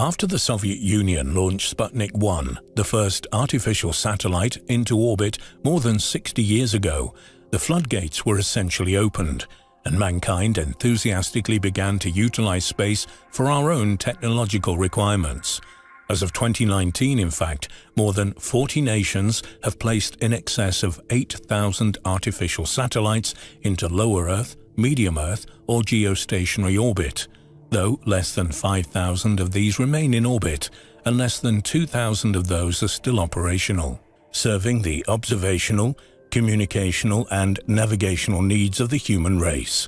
After the Soviet Union launched Sputnik 1, the first artificial satellite, into orbit more than 60 years ago, the floodgates were essentially opened, and mankind enthusiastically began to utilize space for our own technological requirements. As of 2019, in fact, more than 40 nations have placed in excess of 8,000 artificial satellites into low Earth, medium Earth, or geostationary orbit, though less than 5,000 of these remain in orbit, and less than 2,000 of those are still operational, serving the observational, communicational, and navigational needs of the human race.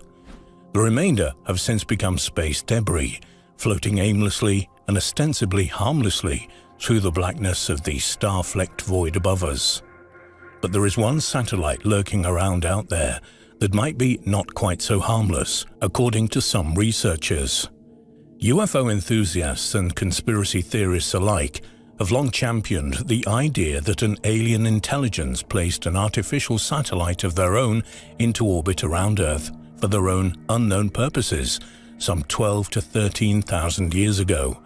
The remainder have since become space debris, floating aimlessly and ostensibly harmlessly through the blackness of the star-flecked void above us. But there is one satellite lurking around out there that might be not quite so harmless, according to some researchers. UFO enthusiasts and conspiracy theorists alike have long championed the idea that an alien intelligence placed an artificial satellite of their own into orbit around Earth for their own unknown purposes some 12 to 13,000 years ago.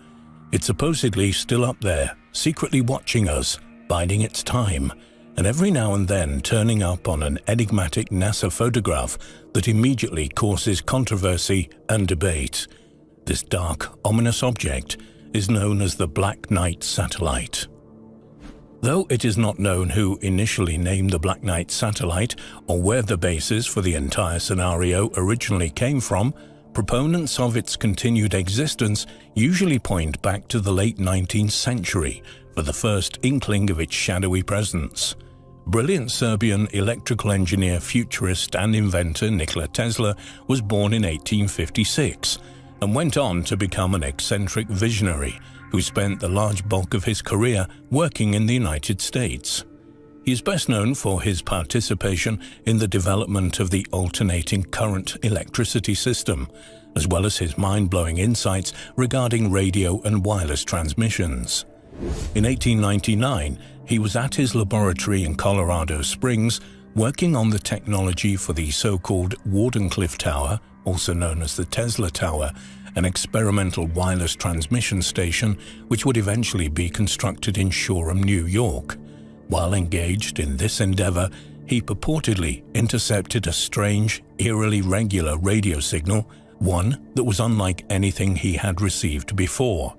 It's supposedly still up there, secretly watching us, biding its time, and every now and then turning up on an enigmatic NASA photograph that immediately causes controversy and debate. This dark, ominous object is known as the Black Knight satellite. Though it is not known who initially named the Black Knight satellite or where the basis for the entire scenario originally came from, proponents of its continued existence usually point back to the late 19th century for the first inkling of its shadowy presence. Brilliant Serbian electrical engineer, futurist, and inventor Nikola Tesla was born in 1856 and went on to become an eccentric visionary who spent the large bulk of his career working in the United States. He is best known for his participation in the development of the alternating current electricity system, as well as his mind-blowing insights regarding radio and wireless transmissions. In 1899, he was at his laboratory in Colorado Springs working on the technology for the so-called Wardenclyffe Tower, also known as the Tesla Tower, an experimental wireless transmission station which would eventually be constructed in Shoreham, New York. While engaged in this endeavor, he purportedly intercepted a strange, eerily regular radio signal, one that was unlike anything he had received before.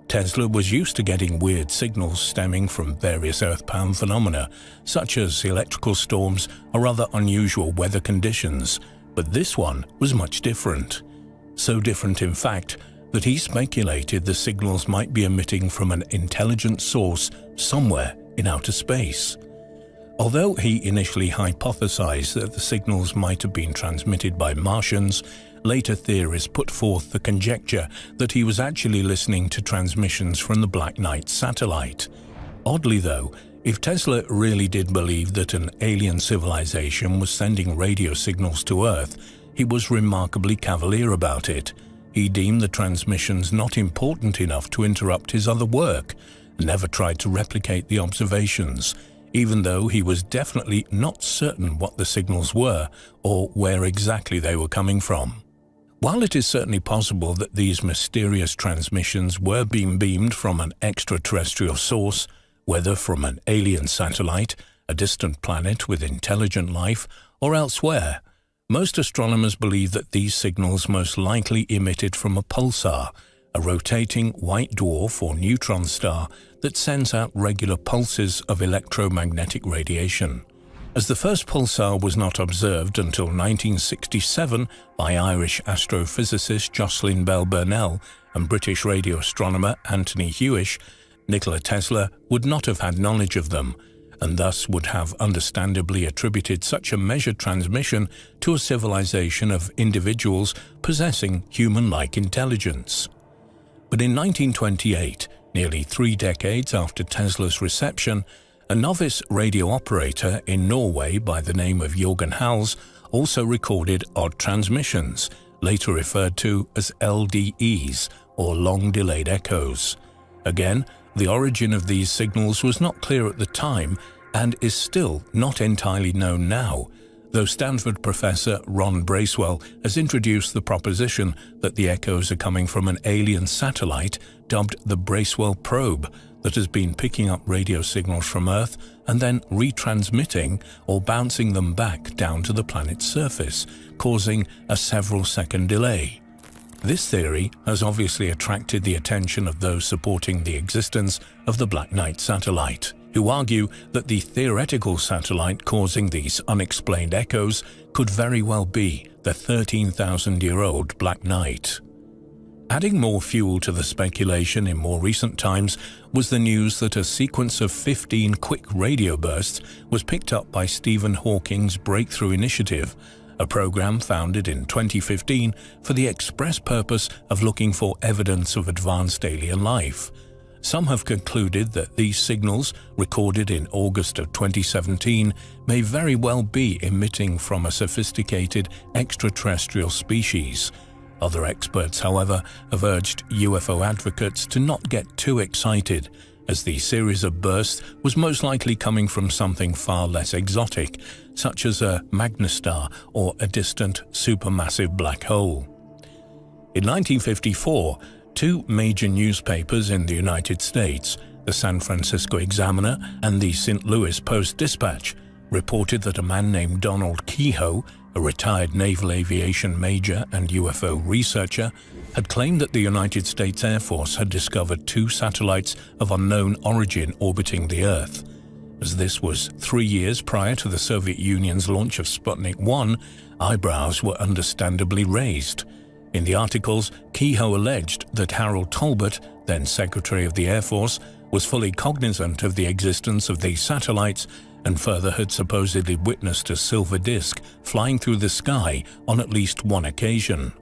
Tesla was used to getting weird signals stemming from various earthbound phenomena, such as electrical storms or other unusual weather conditions, but this one was much different. So different, in fact, that he speculated the signals might be emitting from an intelligent source somewhere in outer space. Although he initially hypothesized that the signals might have been transmitted by Martians, later theorists put forth the conjecture that he was actually listening to transmissions from the Black Knight satellite. Oddly though, if Tesla really did believe that an alien civilization was sending radio signals to Earth, he was remarkably cavalier about it. He deemed the transmissions not important enough to interrupt his other work, and never tried to replicate the observations, even though he was definitely not certain what the signals were or where exactly they were coming from. While it is certainly possible that these mysterious transmissions were being beamed from an extraterrestrial source, whether from an alien satellite, a distant planet with intelligent life, or elsewhere, most astronomers believe that these signals most likely emitted from a pulsar, a rotating white dwarf or neutron star that sends out regular pulses of electromagnetic radiation. As the first pulsar was not observed until 1967 by Irish astrophysicist Jocelyn Bell Burnell and British radio astronomer Anthony Hewish, Nikola Tesla would not have had knowledge of them, and thus would have understandably attributed such a measured transmission to a civilization of individuals possessing human-like intelligence. But in 1928, nearly 3 decades after Tesla's reception, a novice radio operator in Norway by the name of Jørgen Hals also recorded odd transmissions, later referred to as LDEs, or long-delayed echoes. Again, the origin of these signals was not clear at the time and is still not entirely known now, though Stanford professor Ron Bracewell has introduced the proposition that the echoes are coming from an alien satellite dubbed the Bracewell Probe that has been picking up radio signals from Earth and then retransmitting or bouncing them back down to the planet's surface, causing a several-second delay. This theory has obviously attracted the attention of those supporting the existence of the Black Knight satellite, who argue that the theoretical satellite causing these unexplained echoes could very well be the 13,000-year-old Black Knight. Adding more fuel to the speculation in more recent times was the news that a sequence of 15 quick radio bursts was picked up by Stephen Hawking's Breakthrough Initiative, a program founded in 2015 for the express purpose of looking for evidence of advanced alien life. Some have concluded that these signals, recorded in August of 2017, may very well be emitting from a sophisticated extraterrestrial species. Other experts, however, have urged UFO advocates to not get too excited, as the series of bursts was most likely coming from something far less exotic, such as a magnastar or a distant supermassive black hole. In 1954, two major newspapers in the United States, the San Francisco Examiner and the St. Louis Post-Dispatch, reported that a man named Donald Keyhoe, a retired naval aviation major and UFO researcher, had claimed that the United States Air Force had discovered two satellites of unknown origin orbiting the Earth. As this was 3 years prior to the Soviet Union's launch of Sputnik 1, eyebrows were understandably raised. In the articles, Keyhoe alleged that Harold Tolbert, then Secretary of the Air Force, was fully cognizant of the existence of these satellites and further had supposedly witnessed a silver disk flying through the sky on at least one occasion.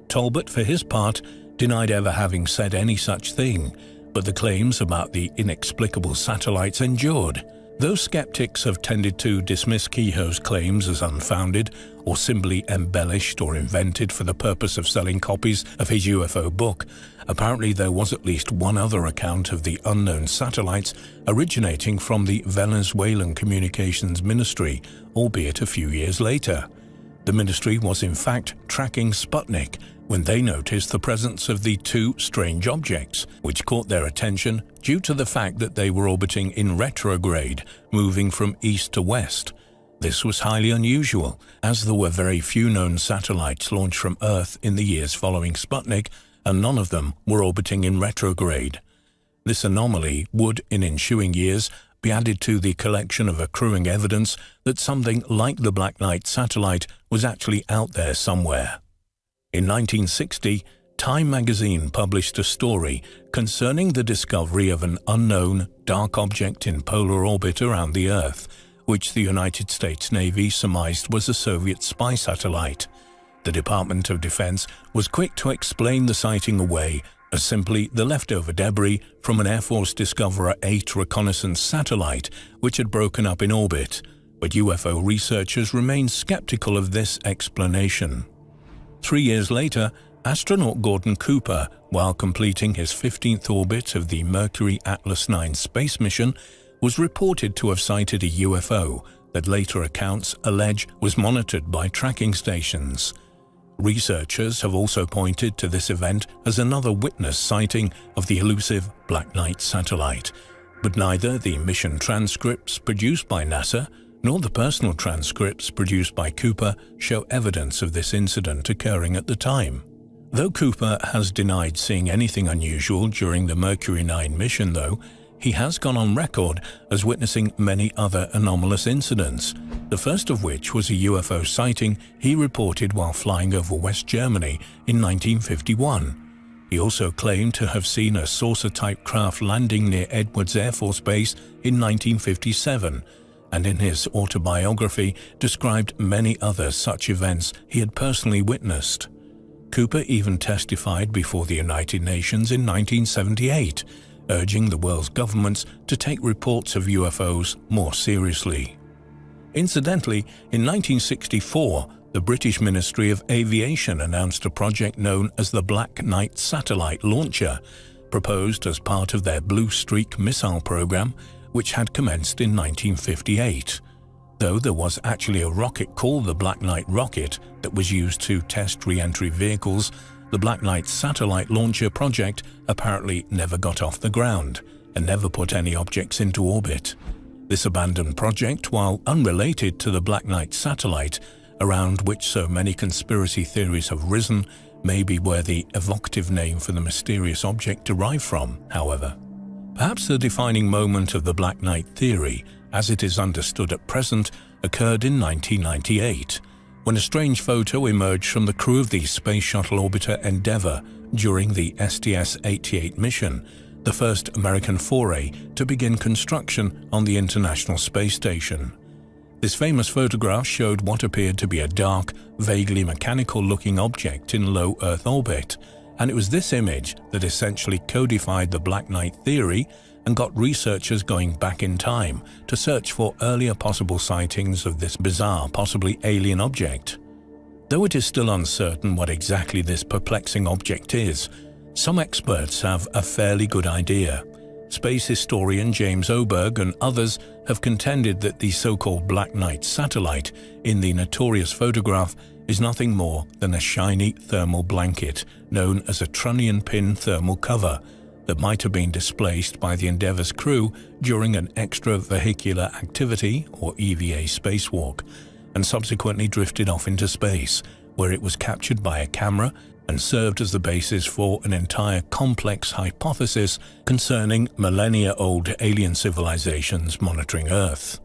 Tolbert, for his part, denied ever having said any such thing, but the claims about the inexplicable satellites endured. Though skeptics have tended to dismiss Keyhoe's claims as unfounded or simply embellished or invented for the purpose of selling copies of his UFO book, apparently there was at least one other account of the unknown satellites originating from the Venezuelan Communications Ministry, albeit a few years later. The ministry was in fact tracking Sputnik when they noticed the presence of the two strange objects, which caught their attention due to the fact that they were orbiting in retrograde, moving from east to west. This was highly unusual, as there were very few known satellites launched from Earth in the years following Sputnik, and none of them were orbiting in retrograde. This anomaly would, in ensuing years, be added to the collection of accruing evidence that something like the Black Knight satellite was actually out there somewhere. In 1960, Time magazine published a story concerning the discovery of an unknown dark object in polar orbit around the Earth, which the United States Navy surmised was a Soviet spy satellite. The Department of Defense was quick to explain the sighting away as simply the leftover debris from an Air Force Discoverer 8 reconnaissance satellite which had broken up in orbit, but UFO researchers remained skeptical of this explanation. 3 years later, astronaut Gordon Cooper, while completing his 15th orbit of the Mercury Atlas 9 space mission, was reported to have sighted a UFO that later accounts allege was monitored by tracking stations. Researchers have also pointed to this event as another witness sighting of the elusive Black Knight satellite, but neither the mission transcripts produced by NASA nor the personal transcripts produced by Cooper show evidence of this incident occurring at the time. Though Cooper has denied seeing anything unusual during the Mercury 9 mission, though, he has gone on record as witnessing many other anomalous incidents, the first of which was a UFO sighting he reported while flying over West Germany in 1951. He also claimed to have seen a saucer-type craft landing near Edwards Air Force Base in 1957, and in his autobiography described many other such events he had personally witnessed. Cooper even testified before the United Nations in 1978, urging the world's governments to take reports of UFOs more seriously. Incidentally, in 1964, the British Ministry of Aviation announced a project known as the Black Knight Satellite Launcher, proposed as part of their Blue Streak missile program, which had commenced in 1958. Though there was actually a rocket called the Black Knight rocket that was used to test re-entry vehicles, the Black Knight satellite launcher project apparently never got off the ground and never put any objects into orbit. This abandoned project, while unrelated to the Black Knight satellite, around which so many conspiracy theories have risen, may be where the evocative name for the mysterious object derived from, however. Perhaps the defining moment of the Black Knight theory, as it is understood at present, occurred in 1998, when a strange photo emerged from the crew of the Space Shuttle orbiter Endeavour during the STS-88 mission, the first American foray to begin construction on the International Space Station. This famous photograph showed what appeared to be a dark, vaguely mechanical-looking object in low Earth orbit, and it was this image that essentially codified the Black Knight theory and got researchers going back in time to search for earlier possible sightings of this bizarre, possibly alien object. Though it is still uncertain what exactly this perplexing object is, some experts have a fairly good idea. Space historian James Oberg and others have contended that the so-called Black Knight satellite in the notorious photograph is nothing more than a shiny thermal blanket known as a trunnion pin thermal cover that might have been displaced by the Endeavour's crew during an extravehicular activity, or EVA, spacewalk, and subsequently drifted off into space, where it was captured by a camera and served as the basis for an entire complex hypothesis concerning millennia-old alien civilizations monitoring Earth.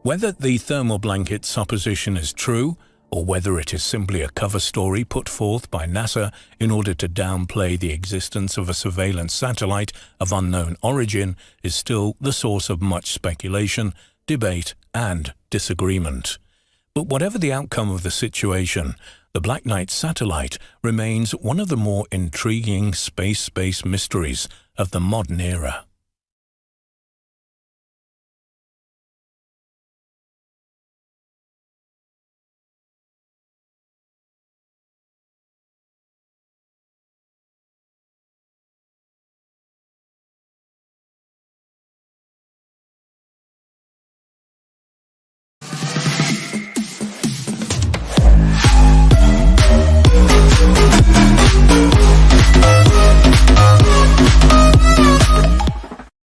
Whether the thermal blanket supposition is true, or whether it is simply a cover story put forth by NASA in order to downplay the existence of a surveillance satellite of unknown origin, is still the source of much speculation, debate, and disagreement. But whatever the outcome of the situation, the Black Knight satellite remains one of the more intriguing space mysteries of the modern era.